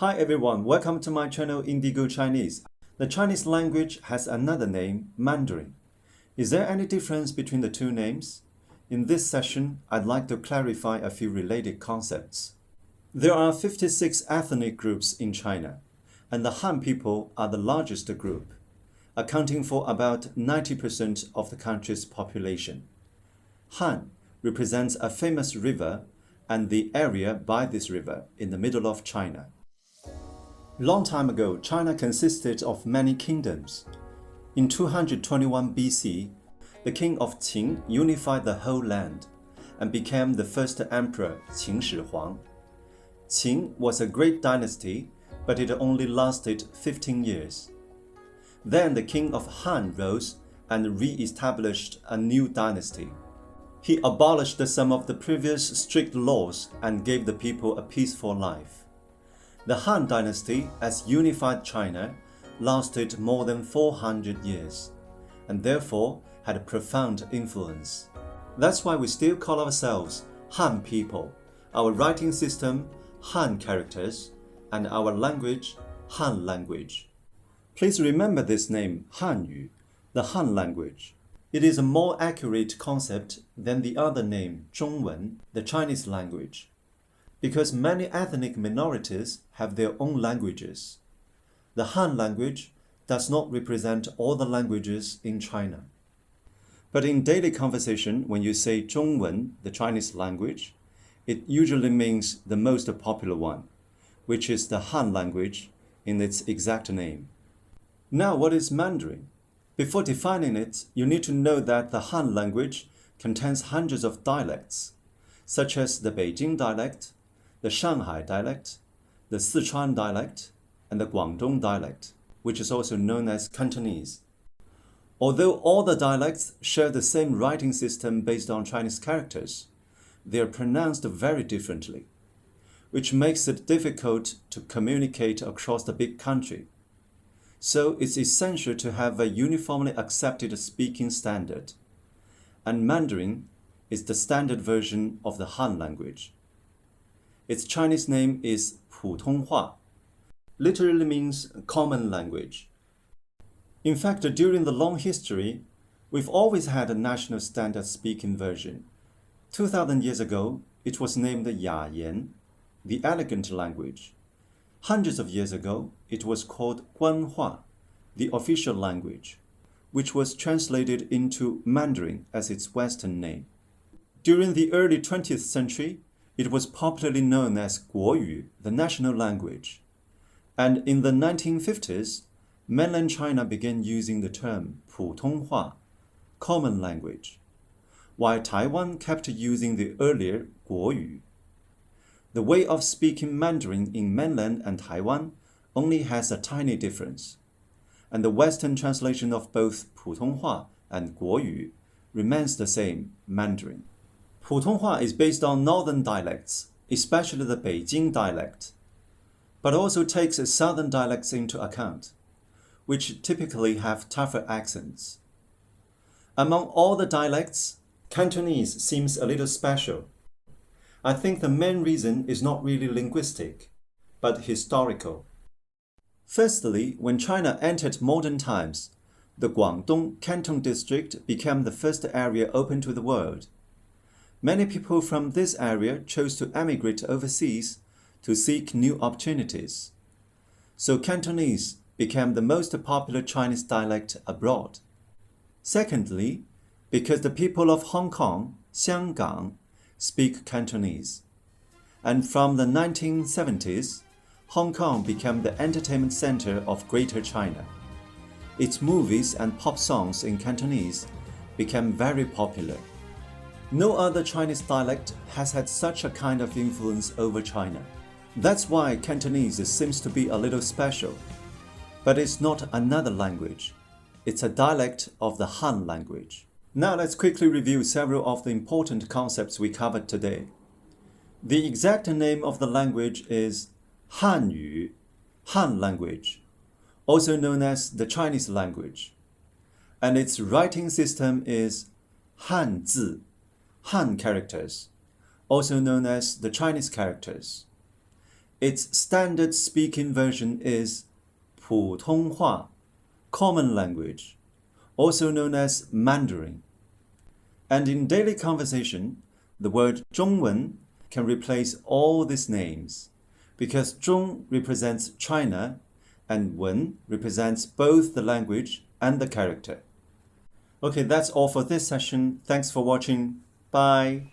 Hi everyone, welcome to my channel Indigo Chinese. The Chinese language has another name, Mandarin. Is there any difference between the two names? In this session, I'd like to clarify a few related concepts. There are 56 ethnic groups in China, and the Han people are the largest group, accounting for about 90% of the country's population. Han represents a famous river and the area by this river in the middle of China. Long time ago, China consisted of many kingdoms. In 221 BC, the king of Qin unified the whole land and became the first emperor, Qin Shi Huang. Qin was a great dynasty, but it only lasted 15 years. Then the king of Han rose and re-established a new dynasty. He abolished some of the previous strict laws and gave the people a peaceful life. The Han dynasty, as unified China, lasted more than 400 years, and therefore had a profound influence. That's why we still call ourselves Han people, our writing system, Han characters, and our language, Han language. Please remember this name, Hanyu, the Han language. It is a more accurate concept than the other name, Zhongwen, the Chinese language, because many ethnic minorities have their own languages. The Han language does not represent all the languages in China. But in daily conversation, when you say Zhongwen, the Chinese language, it usually means the most popular one, which is the Han language in its exact name. Now, what is Mandarin? Before defining it, you need to know that the Han language contains hundreds of dialects, such as the Beijing dialect, the Shanghai dialect, the Sichuan dialect, and the Guangdong dialect, which is also known as Cantonese. Although all the dialects share the same writing system based on Chinese characters, they are pronounced very differently, which makes it difficult to communicate across the big country. So it's essential to have a uniformly accepted speaking standard. And Mandarin is the standard version of the Han language. Its Chinese name is 普通话, literally means common language. In fact, during the long history, we've always had a national standard speaking version. 2,000 years ago, it was named Yayan, the elegant language. Hundreds of years ago, it was called Guanhua, the official language, which was translated into Mandarin as its Western name. During the early 20th century, it was popularly known as Guoyu, the national language. And in the 1950s, mainland China began using the term 普通话, common language, while Taiwan kept using the earlier 国语. The way of speaking Mandarin in mainland and Taiwan only has a tiny difference, and the Western translation of both 普通话 and 国语 remains the same, Mandarin. 普通话 is based on northern dialects, especially the Beijing dialect, but also takes southern dialects into account, which typically have tougher accents. Among all the dialects, Cantonese seems a little special. I think the main reason is not really linguistic, but historical. Firstly, when China entered modern times, the Guangdong Canton district became the first area open to the world. Many people from this area chose to emigrate overseas to seek new opportunities. So Cantonese became the most popular Chinese dialect abroad. Secondly, because the people of Hong Kong, Xianggang, speak Cantonese. And from the 1970s, Hong Kong became the entertainment center of Greater China. Its movies and pop songs in Cantonese became very popular. No other Chinese dialect has had such a kind of influence over China. That's why Cantonese seems to be a little special. But it's not another language. It's a dialect of the Han language. Now let's quickly review several of the important concepts we covered today. The exact name of the language is Hanyu, Han language, also known as the Chinese language. And its writing system is Hanzi, Han characters, also known as the Chinese characters. Its standard speaking version is 普通话, common language, also known as Mandarin. And in daily conversation, the word 中文 can replace all these names because 中 represents China and 文 represents both the language and the character. Okay, that's all for this session. Thanks for watching. Bye.